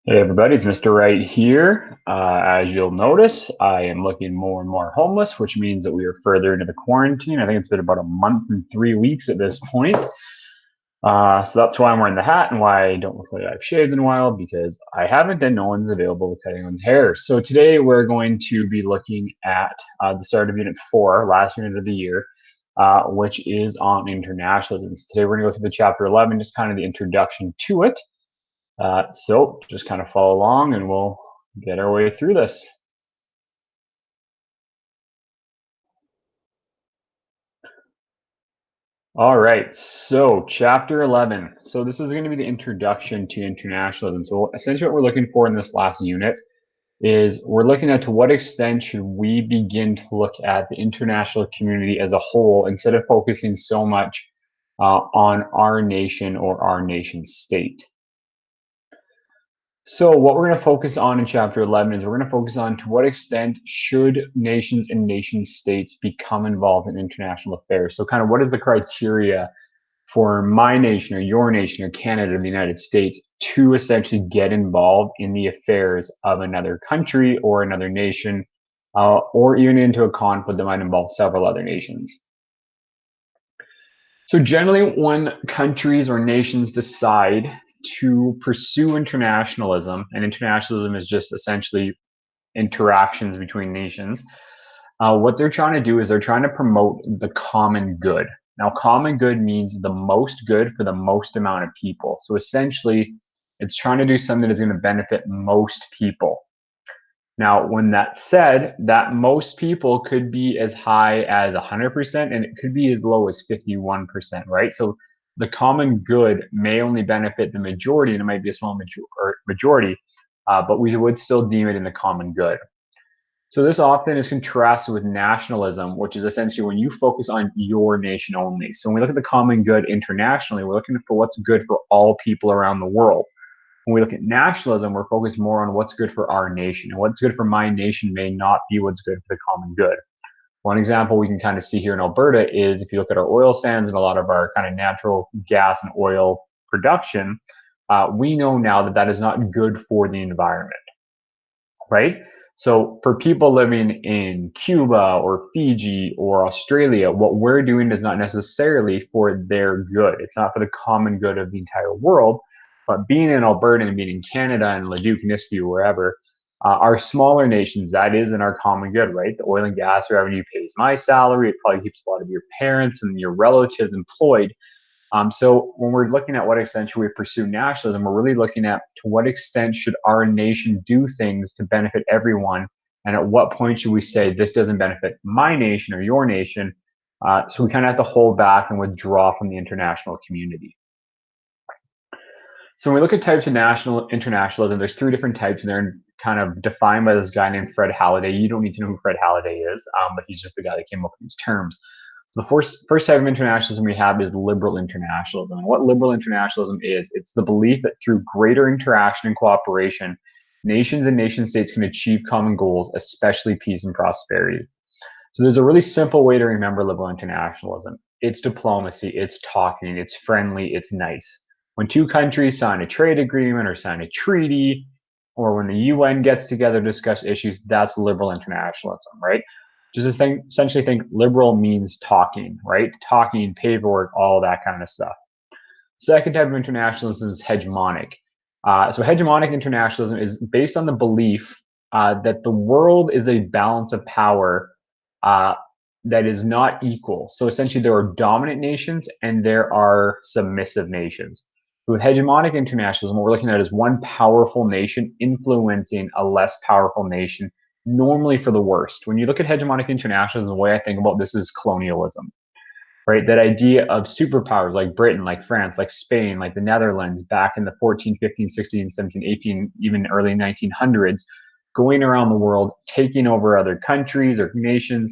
Hey everybody, it's Mr. Right here. As you'll notice, I am looking more and more homeless, which means that we are further into the quarantine. I think it's been about a month and 3 weeks at this point. So that's why I'm wearing the hat and why I don't look like I've shaved in a while, because I haven't and no one's available to cut anyone's hair. So today we're going to be looking at the start of Unit 4, last unit of the year, which is on internationalism. So today we're going to go through the Chapter 11, just kind of the introduction to it. So just kind of follow along and we'll get our way through this. All right, so chapter 11. So this is going to be the introduction to internationalism. So essentially what we're looking for in this last unit is we're looking at to what extent should we begin to look at the international community as a whole instead of focusing so much on our nation or our nation state. So what we're going to focus on in chapter 11 is we're going to focus on to what extent should nations and nation states become involved in international affairs. So kind of what is the criteria for my nation or your nation or Canada or the United States to essentially get involved in the affairs of another country or another nation, or even into a conflict that might involve several other nations. So generally when countries or nations decide to pursue internationalism, and internationalism is just essentially interactions between nations, what they're trying to do is they're trying to promote the common good. Now, common good means the most good for the most amount of people. So essentially, it's trying to do something that's going to benefit most people. Now, when that's said, that most people could be as high as 100% and it could be as low as 51%, right? So the common good may only benefit the majority, and it might be a small majority, but we would still deem it in the common good. So this often is contrasted with nationalism, which is essentially when you focus on your nation only. So when we look at the common good internationally, we're looking for what's good for all people around the world. When we look at nationalism, we're focused more on what's good for our nation. And what's good for my nation may not be what's good for the common good. One example we can kind of see here in Alberta is if you look at our oil sands and a lot of our kind of natural gas and oil production, we know now that that is not good for the environment, right? So for people living in Cuba or Fiji or Australia, what we're doing is not necessarily for their good. It's not for the common good of the entire world. But being in Alberta and being in Canada and Leduc, Nisku, wherever, are smaller nations, that is in our common good, right? The oil and gas revenue pays my salary. It probably keeps a lot of your parents and your relatives employed. So when we're looking at what extent should we pursue nationalism, we're really looking at to what extent should our nation do things to benefit everyone, and at what point should we say this doesn't benefit my nation or your nation? So we kind of have to hold back and withdraw from the international community. So when we look at types of national internationalism, there's three different types, and they're kind of defined by this guy named Fred Halliday. You don't need to know who Fred Halliday is, but he's just the guy that came up with these terms. So the first type of internationalism we have is liberal internationalism. And what liberal internationalism is, it's the belief that through greater interaction and cooperation, nations and nation states can achieve common goals, especially peace and prosperity. So there's a really simple way to remember liberal internationalism. It's diplomacy, it's talking, it's friendly, it's nice. When two countries sign a trade agreement or sign a treaty, or when the UN gets together to discuss issues, that's liberal internationalism, right? Just essentially think liberal means talking, right? Talking, paperwork, all that kind of stuff. Second type of internationalism is hegemonic. So hegemonic internationalism is based on the belief that the world is a balance of power uh, that is not equal. So essentially, there are dominant nations and there are submissive nations. So with hegemonic internationalism, what we're looking at is one powerful nation influencing a less powerful nation, normally for the worst. When you look at hegemonic internationalism, the way I think about this is colonialism, right? That idea of superpowers like Britain, like France, like Spain, like the Netherlands back in the 14, 15, 16, 17, 18, even early 1900s, going around the world, taking over other countries or nations,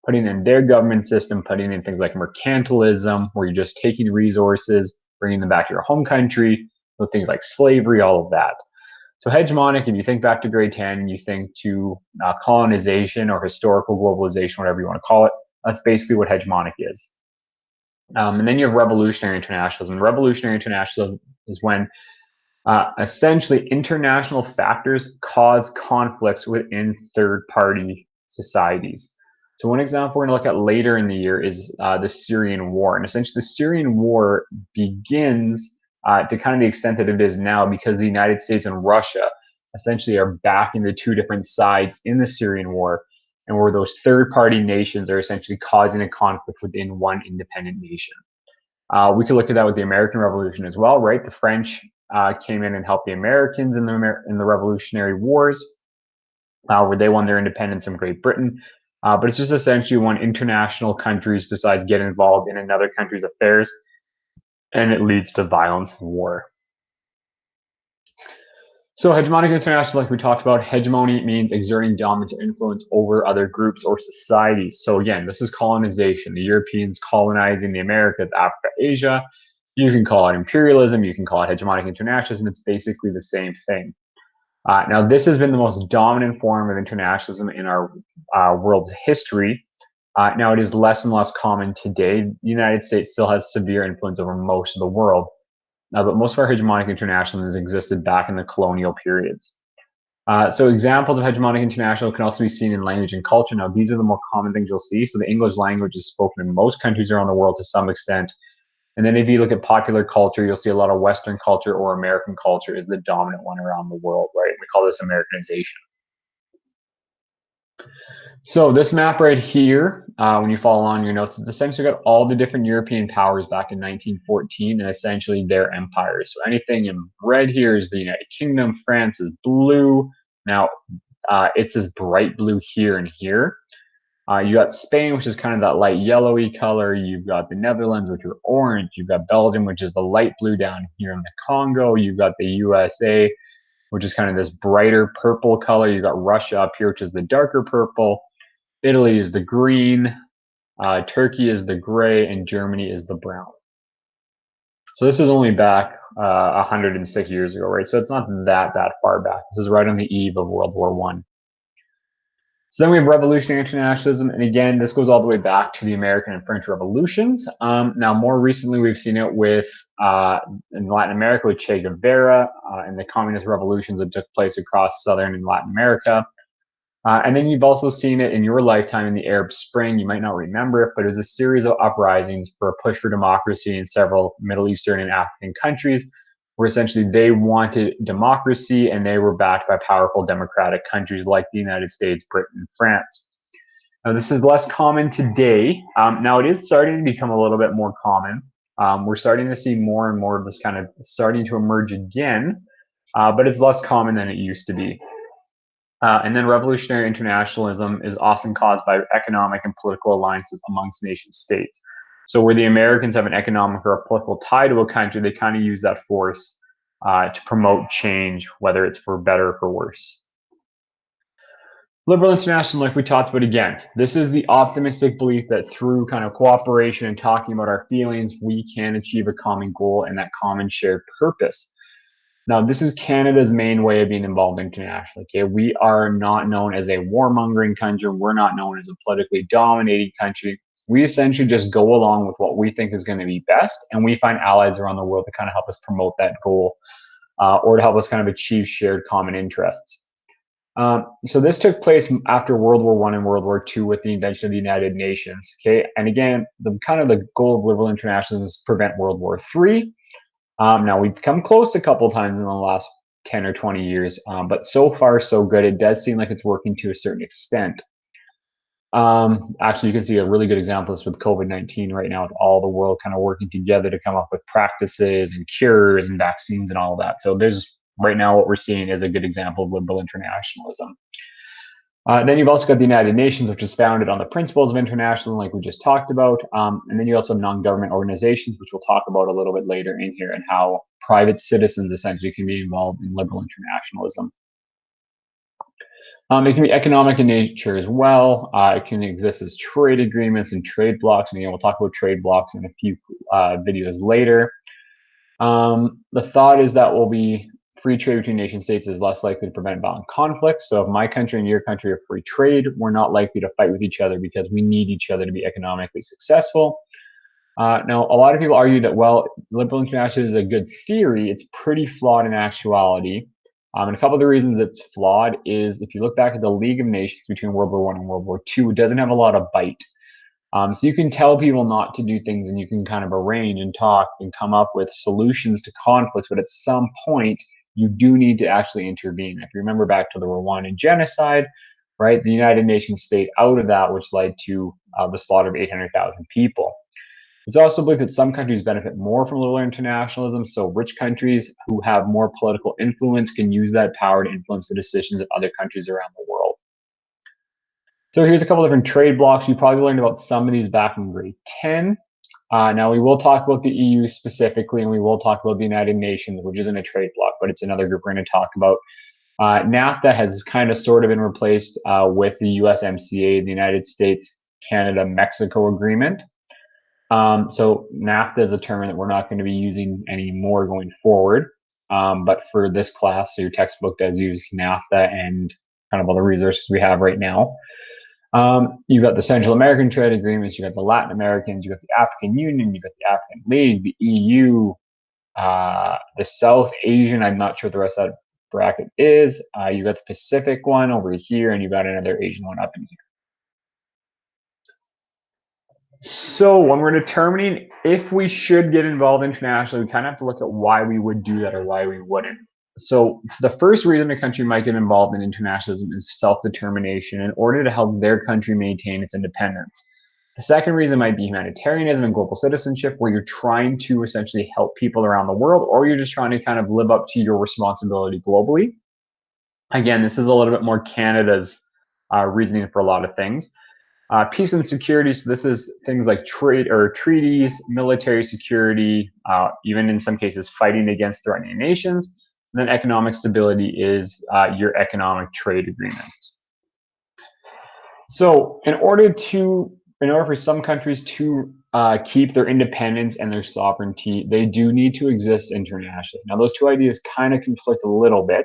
putting in their government system, putting in things like mercantilism, where you're just taking resources, bringing them back to your home country, with things like slavery, all of that. So hegemonic, if you think back to grade 10, you think to colonization or historical globalization, whatever you want to call it, that's basically what hegemonic is. And then you have revolutionary internationalism. Revolutionary internationalism is when Essentially, international factors cause conflicts within third-party societies. So one example we're going to look at later in the year is the Syrian war. And essentially, the Syrian war begins to kind of the extent that it is now because the United States and Russia essentially are backing the two different sides in the Syrian war, and where those third-party nations are essentially causing a conflict within one independent nation. We could look at that with the American Revolution as well, right? The French came in and helped the Americans in the Revolutionary Wars, where they won their independence from Great Britain. But it's just essentially when international countries decide to get involved in another country's affairs, and it leads to violence and war. So hegemonic international, like we talked about, hegemony means exerting dominance or influence over other groups or societies. So again, this is colonization. The Europeans colonizing the Americas, Africa, Asia. You can call it imperialism. You can call it hegemonic internationalism. It's basically the same thing. Now, this has been the most dominant form of internationalism in our world's history. Now, it is less and less common today. The United States still has severe influence over most of the world. But most of our hegemonic internationalism has existed back in the colonial periods. So examples of hegemonic international can also be seen in language and culture. Now, these are the more common things you'll see. So the English language is spoken in most countries around the world to some extent. And then if you look at popular culture, you'll see a lot of Western culture or American culture is the dominant one around the world, right? We call this Americanization. So this map right here, when you follow along your notes, it's essentially got all the different European powers back in 1914 and essentially their empires. So anything in red here is the United Kingdom. France is blue. Now, it's this bright blue here and here. You got Spain, which is kind of that light yellowy color. You've got the Netherlands, which are orange. You've got Belgium, which is the light blue down here in the Congo. You've got the USA, which is kind of this brighter purple color. You've got Russia up here, which is the darker purple. Italy is the green, Turkey is the gray, and Germany is the brown. So this is only back 106 years ago, right? So it's not that far back. This is right on the eve of World War I. So then we have revolutionary internationalism, and again, this goes all the way back to the American and French revolutions. Now, more recently, we've seen it with in Latin America with Che Guevara and the communist revolutions that took place across Southern and Latin America. And then you've also seen it in your lifetime in the Arab Spring. You might not remember it, but it was a series of uprisings for a push for democracy in several Middle Eastern and African countries, where essentially they wanted democracy and they were backed by powerful democratic countries like the United States, Britain, and France. Now, this is less common today. Now, it is starting to become a little bit more common. We're starting to see more and more of this kind of starting to emerge again, but it's less common than it used to be. And then revolutionary internationalism is often caused by economic and political alliances amongst nation states. So where the Americans have an economic or a political tie to a country, they kind of use that force to promote change, whether it's for better or for worse. Liberal internationalism, like we talked about again, this is the optimistic belief that through kind of cooperation and talking about our feelings, we can achieve a common goal and that common shared purpose. Now, this is Canada's main way of being involved internationally. Okay, we are not known as a warmongering country. We're not known as a politically dominating country. We essentially just go along with what we think is going to be best, and we find allies around the world to kind of help us promote that goal, or to help us kind of achieve shared common interests. So this took place after World War I and World War II with the invention of the United Nations. Okay, and again, the goal of liberal internationalism is to prevent World War III. Now, we've come close a couple times in the last 10 or 20 years, but so far, so good. It does seem like it's working to a certain extent. Actually, you can see a really good example of this with COVID-19 right now, with all the world kind of working together to come up with practices and cures and vaccines and all of that. So right now what we're seeing is a good example of liberal internationalism. Then you've also got the United Nations, which is founded on the principles of internationalism, like we just talked about. And then you also have non-government organizations, which we'll talk about a little bit later in here, and how private citizens essentially can be involved in liberal internationalism. It can be economic in nature as well. It can exist as trade agreements and trade blocks. And again, we'll talk about trade blocks in a few videos later. The thought is that free trade between nation states is less likely to prevent violent conflict. So if my country and your country have free trade, we're not likely to fight with each other because we need each other to be economically successful. Now, a lot of people argue that, well, liberal internationalism is a good theory. It's pretty flawed in actuality. And a couple of the reasons it's flawed is if you look back at the League of Nations between World War I and World War II, it doesn't have a lot of bite. So you can tell people not to do things and you can kind of arrange and talk and come up with solutions to conflicts, but at some point, you do need to actually intervene. If you remember back to the Rwandan genocide, right, the United Nations stayed out of that, which led to the slaughter of 800,000 people. It's also believed that some countries benefit more from liberal internationalism, so rich countries who have more political influence can use that power to influence the decisions of other countries around the world. So here's a couple different trade blocks. You probably learned about some of these back in grade 10. Now we will talk about the EU specifically, and we will talk about the United Nations, which isn't a trade bloc, but it's another group we're going to talk about. NAFTA has kind of sort of been replaced with the USMCA, the United States, Canada, Mexico agreement. So NAFTA is a term that we're not going to be using anymore going forward. But for this class, so your textbook does use NAFTA and kind of all the resources we have right now. You've got the Central American trade agreements, you've got the Latin Americans, you've got the African Union, you've got the African League, the EU, the South Asian, I'm not sure what the rest of that bracket is. You've got the Pacific one over here, and you've got another Asian one up in here. So when we're determining if we should get involved internationally, we kind of have to look at why we would do that or why we wouldn't. So the first reason a country might get involved in internationalism is self-determination in order to help their country maintain its independence. The second reason might be humanitarianism and global citizenship, where you're trying to essentially help people around the world, or you're just trying to kind of live up to your responsibility globally. Again, this is a little bit more Canada's reasoning for a lot of things. Peace and security, so this is things like trade or treaties, military security, even in some cases fighting against threatening nations. And then economic stability is your economic trade agreements. So in order for some countries to keep their independence and their sovereignty, they do need to exist internationally. Now those two ideas kind of conflict a little bit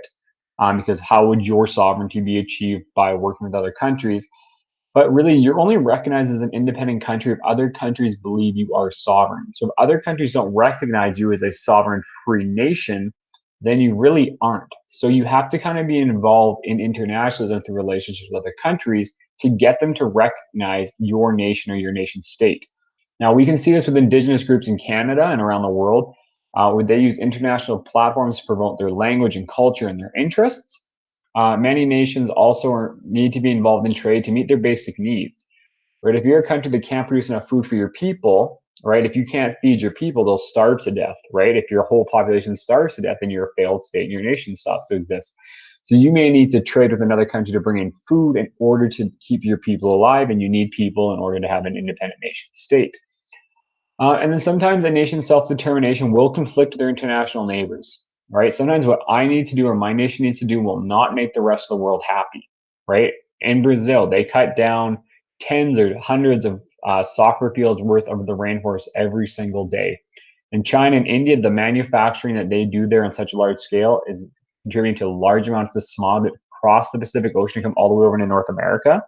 because how would your sovereignty be achieved by working with other countries? But really, you're only recognized as an independent country if other countries believe you are sovereign. So if other countries don't recognize you as a sovereign free nation, then you really aren't. So you have to kind of be involved in internationalism through relationships with other countries to get them to recognize your nation or your nation state. Now, we can see this with indigenous groups in Canada and around the world, where they use international platforms to promote their language and culture and their interests. Many nations also need to be involved in trade to meet their basic needs. Right? If you're a country that can't produce enough food for your people, right? If you can't feed your people, they'll starve to death, right? If your whole population starves to death, then you're a failed state and your nation stops to exist. So you may need to trade with another country to bring in food in order to keep your people alive, and you need people in order to have an independent nation state. And then sometimes a nation's self-determination will conflict with their international neighbors, right? Sometimes what I need to do or my nation needs to do will not make the rest of the world happy, right? In Brazil, they cut down tens or hundreds of soccer fields worth of the rainforest every single day. In China and India, the manufacturing that they do there on such a large scale is contributing to large amounts of smog that cross the Pacific Ocean and come all the way over to North America.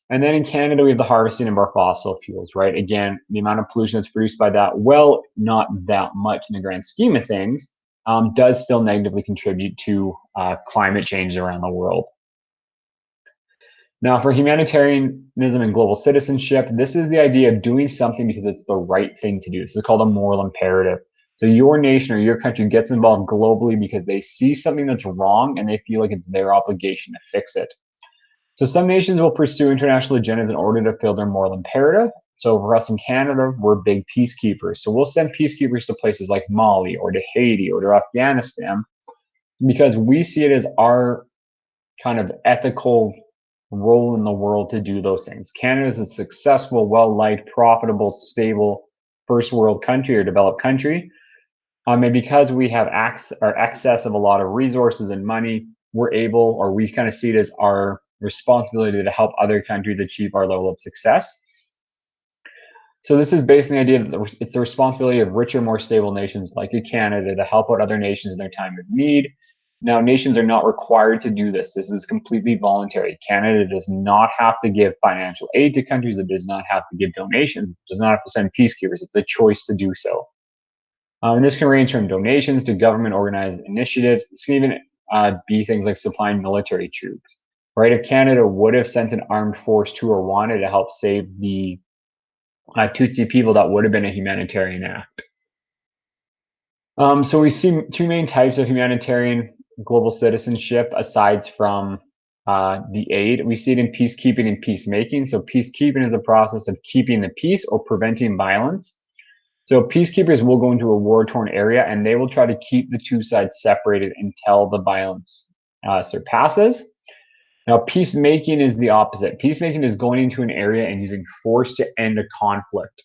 And then in Canada, we have the harvesting of our fossil fuels, right? Again, the amount of pollution that's produced by that, well, not that much in the grand scheme of things, does still negatively contribute to climate change around the world. Now, for humanitarianism and global citizenship, this is the idea of doing something because it's the right thing to do. This is called a moral imperative. So your nation or your country gets involved globally because they see something that's wrong and they feel like it's their obligation to fix it. So some nations will pursue international agendas in order to fill their moral imperative. So for us in Canada, we're big peacekeepers. So we'll send peacekeepers to places like Mali or to Haiti or to Afghanistan because we see it as our kind of ethical role in the world to do those things. Canada is a successful, well-liked, profitable, stable first world country or developed country. And because we have excess of a lot of resources and money, we're able, or we kind of see it as our responsibility to help other countries achieve our level of success. So this is based on the idea that it's the responsibility of richer, more stable nations like Canada to help out other nations in their time of need. Now, nations are not required to do this. This is completely voluntary. Canada does not have to give financial aid to countries. It does not have to give donations. It does not have to send peacekeepers. It's a choice to do so. And this can range from donations to government organized initiatives. This can even be things like supplying military troops. Right? If Canada would have sent an armed force to Rwanda to help save the Tutsi people, that would have been a humanitarian act. So we see two main types of humanitarian global citizenship aside from the aid. We see it in peacekeeping and peacemaking. So peacekeeping is the process of keeping the peace or preventing violence. So peacekeepers will go into a war-torn area and they will try to keep the two sides separated until the violence surpasses. Now, peacemaking is the opposite. Peacemaking is going into an area and using force to end a conflict.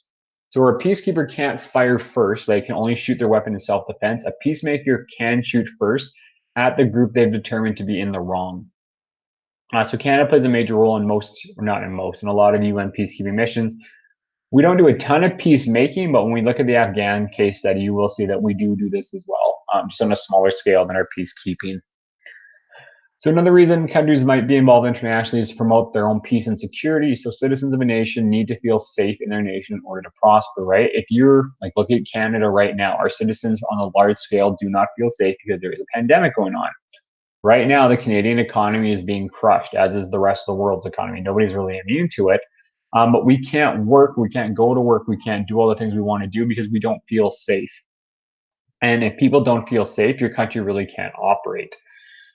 So where a peacekeeper can't fire first, they can only shoot their weapon in self-defense, a peacemaker can shoot first at the group they've determined to be in the wrong. So Canada plays a major role in most, or not in most, in a lot of UN peacekeeping missions. We don't do a ton of peacemaking, but when we look at the Afghan case study, you will see that we do this as well, just on a smaller scale than our peacekeeping. So another reason countries might be involved internationally is to promote their own peace and security. So citizens of a nation need to feel safe in their nation in order to prosper, right? If you're like, look at Canada right now, our citizens on a large scale do not feel safe because there is a pandemic going on. Right now, the Canadian economy is being crushed, as is the rest of the world's economy. Nobody's really immune to it. But we can't work, we can't go to work, we can't do all the things we want to do because we don't feel safe. And if people don't feel safe, your country really can't operate.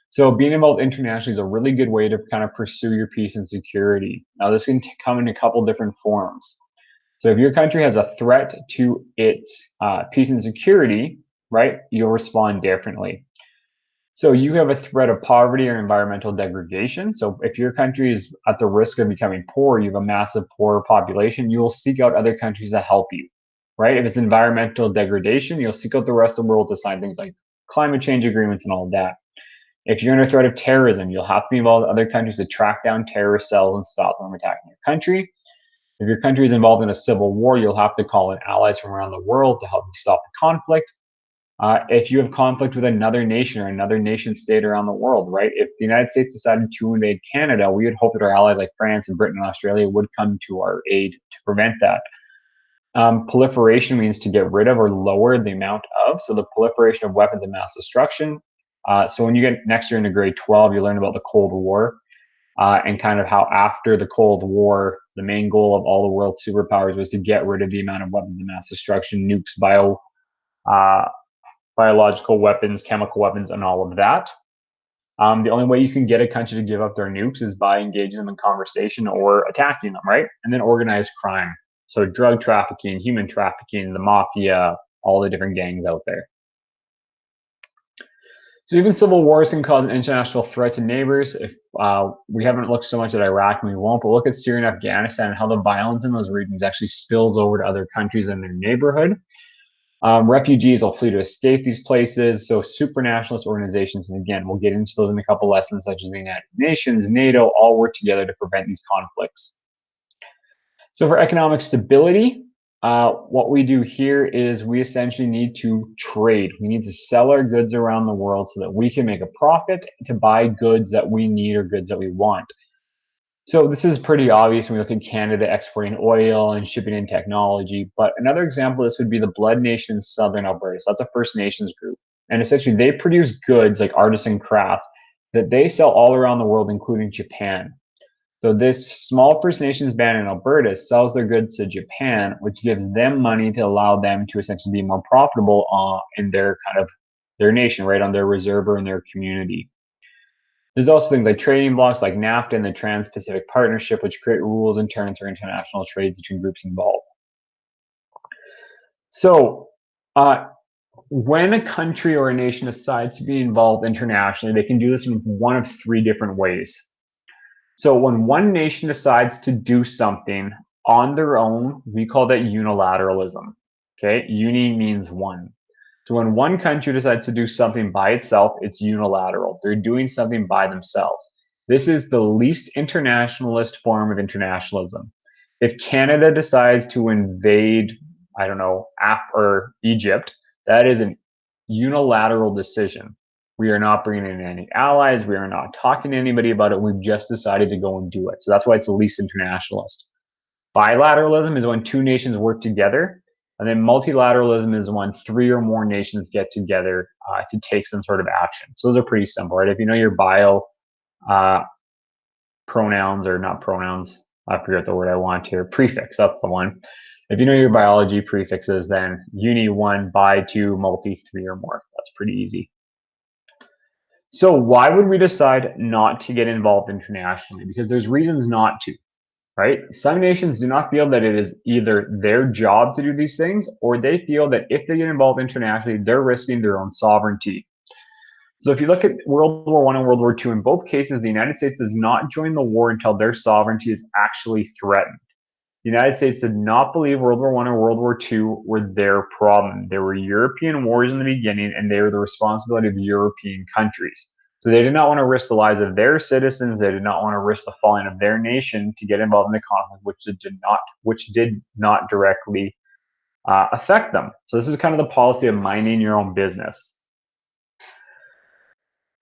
So being involved internationally is a really good way to kind of pursue your peace and security. Now, this can come in a couple different forms. So if your country has a threat to its peace and security, right, you'll respond differently. So you have a threat of poverty or environmental degradation. So if your country is at the risk of becoming poor, you have a massive poor population, you will seek out other countries to help you, right? If it's environmental degradation, you'll seek out the rest of the world to sign things like climate change agreements and all of that. If you're under threat of terrorism, you'll have to be involved with other countries to track down terrorist cells and stop them from attacking your country. If your country is involved in a civil war, you'll have to call in allies from around the world to help you stop the conflict. If you have conflict with another nation or another nation state around the world, right? If the United States decided to invade Canada, we would hope that our allies like France and Britain and Australia would come to our aid to prevent that. Proliferation means to get rid of or lower the amount of. So the proliferation of weapons of mass destruction. So when you get next year into grade 12, you learn about the Cold War and kind of how after the Cold War, the main goal of all the world superpowers was to get rid of the amount of weapons of mass destruction, nukes, biological weapons, chemical weapons, and all of that. The only way you can get a country to give up their nukes is by engaging them in conversation or attacking them, right? And then organized crime. So drug trafficking, human trafficking, the mafia, all the different gangs out there. So even civil wars can cause an international threat to neighbors. If we haven't looked so much at Iraq, and we won't, but look at Syria and Afghanistan and how the violence in those regions actually spills over to other countries in their neighborhood. Refugees will flee to escape these places. So supranationalist organizations, and again, we'll get into those in a couple lessons, such as the United Nations, NATO, all work together to prevent these conflicts. So for economic stability, what we do here is we essentially need to trade. We need to sell our goods around the world so that we can make a profit to buy goods that we need or goods that we want. So this is pretty obvious when we look at Canada exporting oil and shipping in technology. But another example of this would be the Blood Nation Southern Alberta. So that's a First Nations group. And essentially they produce goods like artisan crafts that they sell all around the world, including Japan. So this small First Nations band in Alberta sells their goods to Japan, which gives them money to allow them to essentially be more profitable in their kind of their nation, right, on their reserve or in their community. There's also things like trading blocks like NAFTA and the Trans-Pacific Partnership, which create rules and terms for international trades between groups involved. So when a country or a nation decides to be involved internationally, they can do this in one of three different ways. So when one nation decides to do something on their own, we call that unilateralism. Okay, uni means one. So when one country decides to do something by itself, it's unilateral. They're doing something by themselves. This is the least internationalist form of internationalism. If Canada decides to invade, I don't know, or Egypt, that is a unilateral decision. We are not bringing in any allies. We are not talking to anybody about it. We've just decided to go and do it. So that's why it's the least internationalist. Bilateralism is when two nations work together. And then multilateralism is when three or more nations get together to take some sort of action. So those are pretty simple, right? If you know your pronouns, or not pronouns, I forget the word I want here, prefix, that's the one. If you know your biology prefixes, then uni, one, bi, two, multi, three or more. That's pretty easy. So why would we decide not to get involved internationally? Because there's reasons not to, right? Some nations do not feel that it is either their job to do these things, or they feel that if they get involved internationally, they're risking their own sovereignty. So if you look at World War I and World War II, in both cases, the United States does not join the war until their sovereignty is actually threatened. The United States did not believe World War I or World War II were their problem. They were European wars in the beginning, and they were the responsibility of European countries. So they did not want to risk the lives of their citizens. They did not want to risk the falling of their nation to get involved in the conflict, which did not directly affect them. So this is kind of the policy of minding your own business.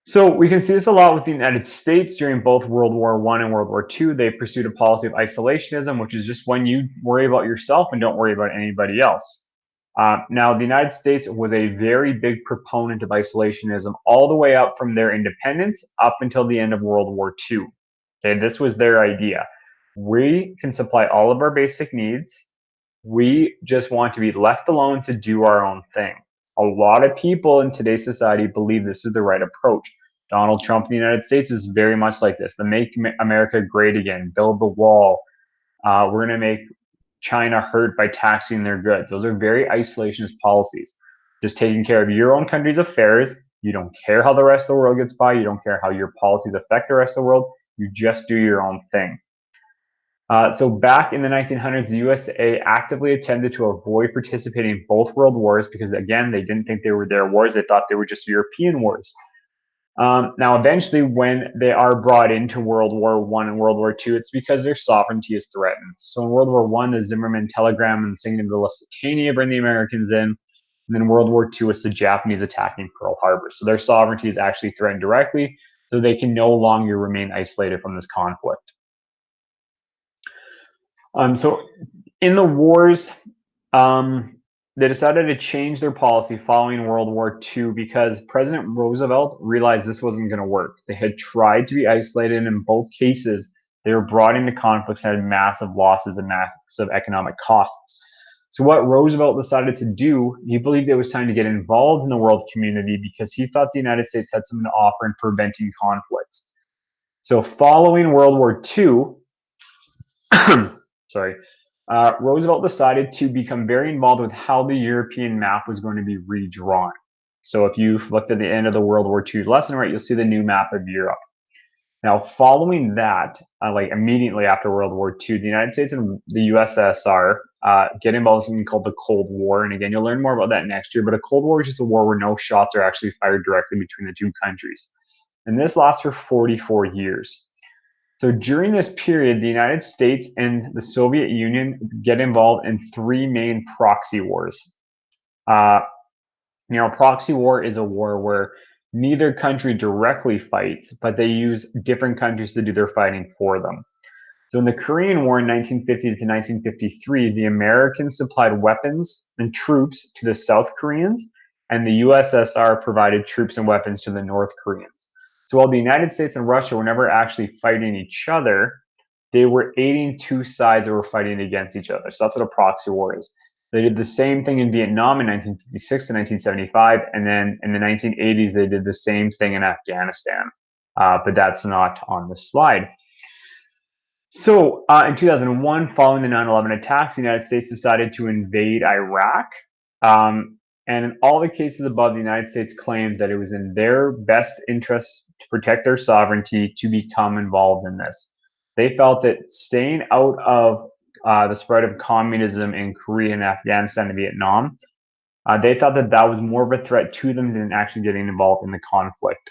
So we can see this a lot with the United States during both World War I and World War II. They pursued a policy of isolationism, which is just when you worry about yourself and don't worry about anybody else. Now, the United States was a very big proponent of isolationism all the way up from their independence up until the end of World War II. Okay, this was their idea. We can supply all of our basic needs. We just want to be left alone to do our own thing. A lot of people in today's society believe this is the right approach. Donald Trump in the United States is very much like this. The Make America Great Again, build the wall. We're going to make China hurt by taxing their goods. Those are very isolationist policies. Just taking care of your own country's affairs. You don't care how the rest of the world gets by. You don't care how your policies affect the rest of the world. You just do your own thing. So back in the 1900s, the USA actively attempted to avoid participating in both world wars because, again, they didn't think they were their wars. They thought they were just European wars. Now, eventually, when they are brought into World War I and World War II, it's because their sovereignty is threatened. So in World War I, the Zimmermann Telegram and the sinking of the Lusitania bring the Americans in. And then World War II, it's the Japanese attacking Pearl Harbor. So their sovereignty is actually threatened directly, so they can no longer remain isolated from this conflict. So in the wars, they decided to change their policy following World War II because President Roosevelt realized this wasn't going to work. They had tried to be isolated, and in both cases, they were brought into conflicts and had massive losses and massive economic costs. So what Roosevelt decided to do, he believed it was time to get involved in the world community because he thought the United States had something to offer in preventing conflicts. So following World War II, Roosevelt decided to become very involved with how the European map was going to be redrawn. So if you've looked at the end of the World War II lesson, right, you'll see the new map of Europe. Now, following that, like immediately after World War II, the United States and the USSR get involved in something called the Cold War. And again, you'll learn more about that next year. But a Cold War is just a war where no shots are actually fired directly between the two countries. And this lasts for 44 years. So during this period, the United States and the Soviet Union get involved in three main proxy wars. Proxy war is a war where neither country directly fights, but they use different countries to do their fighting for them. So in the Korean War in 1950 to 1953, the Americans supplied weapons and troops to the South Koreans, and the USSR provided troops and weapons to the North Koreans. So while the United States and Russia were never actually fighting each other, they were aiding two sides that were fighting against each other. So that's what a proxy war is. They did the same thing in Vietnam in 1956 to 1975, and then in the 1980s, they did the same thing in Afghanistan. But that's not on the slide. So in 2001, following the 9/11 attacks, the United States decided to invade Iraq. And in all the cases above, the United States claimed that it was in their best interest to protect their sovereignty to become involved in this. They felt that staying out of the spread of communism in Korea and Afghanistan and Vietnam, they thought that that was more of a threat to them than actually getting involved in the conflict.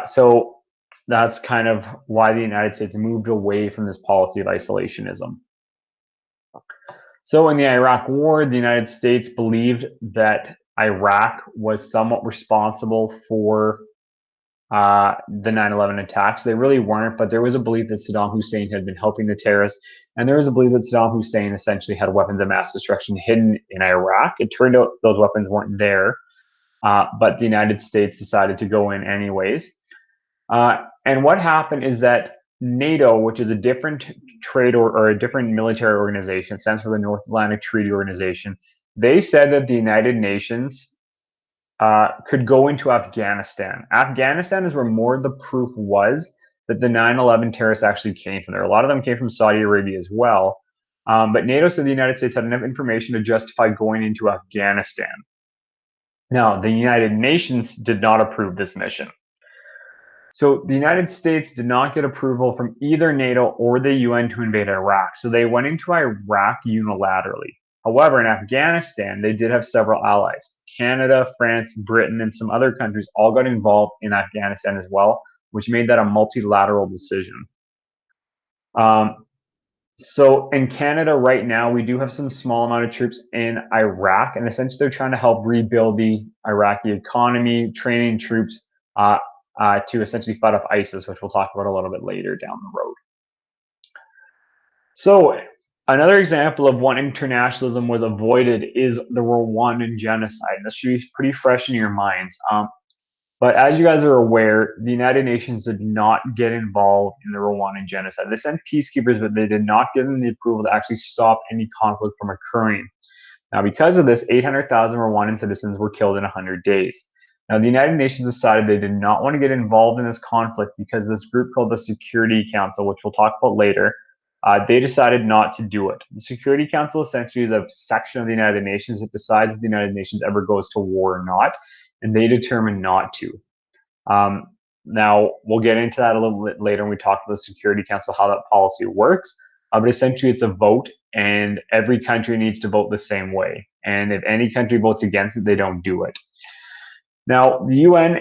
So that's kind of why the United States moved away from this policy of isolationism. So in the Iraq War, the United States believed that Iraq was somewhat responsible for the 9/11 attacks. They really weren't, but there was a belief that Saddam Hussein had been helping the terrorists, and there was a belief that Saddam Hussein essentially had weapons of mass destruction hidden in Iraq. It turned out those weapons weren't there, but the United States decided to go in anyways. And what happened is that NATO, which is a different trade or a different military organization, stands for the North Atlantic Treaty Organization, they said that the United Nations could go into Afghanistan. Afghanistan is where more of the proof was that the 9/11 terrorists actually came from there. A lot of them came from Saudi Arabia as well. But NATO said the United States had enough information to justify going into Afghanistan. Now, the United Nations did not approve this mission. So the United States did not get approval from either NATO or the UN to invade Iraq. So they went into Iraq unilaterally. However, in Afghanistan, they did have several allies. Canada, France, Britain, and some other countries all got involved in Afghanistan as well, which made that a multilateral decision. So in Canada right now, we do have some small amount of troops in Iraq, and essentially they're trying to help rebuild the Iraqi economy, training troops to essentially fight off ISIS, which we'll talk about a little bit later down the road. So another example of when internationalism was avoided is the Rwandan genocide. This should be pretty fresh in your minds. But as you guys are aware, the United Nations did not get involved in the Rwandan genocide. They sent peacekeepers, but they did not give them the approval to actually stop any conflict from occurring. Now, because of this, 800,000 Rwandan citizens were killed in 100 days. Now, the United Nations decided they did not want to get involved in this conflict because this group called the Security Council, which we'll talk about later, they decided not to do it. The Security Council essentially is a section of the United Nations that decides if the United Nations ever goes to war or not, and they determined not to. Now, we'll get into that a little bit later when we talk about the Security Council, how that policy works. But essentially, it's a vote, and every country needs to vote the same way. And if any country votes against it, they don't do it. Now, the UN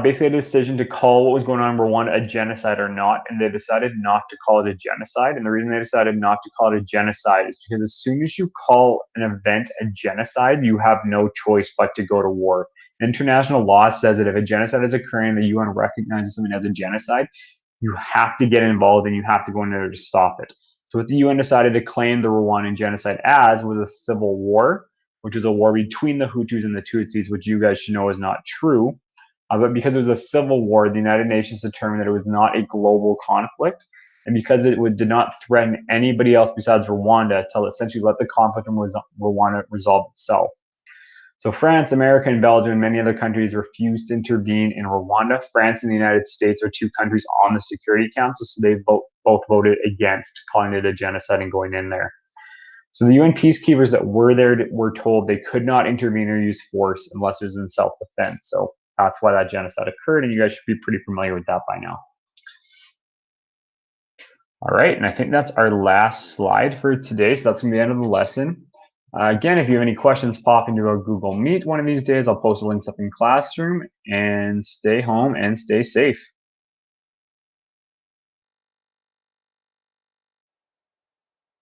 basically had a decision to call what was going on in Rwanda a genocide or not, and they decided not to call it a genocide. And the reason they decided not to call it a genocide is because as soon as you call an event a genocide, you have no choice but to go to war. International law says that if a genocide is occurring, the UN recognizes something as a genocide, you have to get involved and you have to go in there to stop it. So what the UN decided to claim the Rwandan genocide as was a civil war, which was a war between the Hutus and the Tutsis, which you guys should know is not true. But because it was a civil war, the United Nations determined that it was not a global conflict. And because it did not threaten anybody else besides Rwanda, to essentially let the conflict in Rwanda resolve itself. So France, America, and Belgium, and many other countries refused to intervene in Rwanda. France and the United States are two countries on the Security Council, so they both voted against calling it a genocide and going in there. So the UN peacekeepers that were there were told they could not intervene or use force unless it was in self-defense. So that's why that genocide occurred, and you guys should be pretty familiar with that by now. All right, and I think that's our last slide for today. So that's going to be the end of the lesson. Again, if you have any questions, pop into our Google Meet one of these days. I'll post the links up in Classroom, and stay home and stay safe.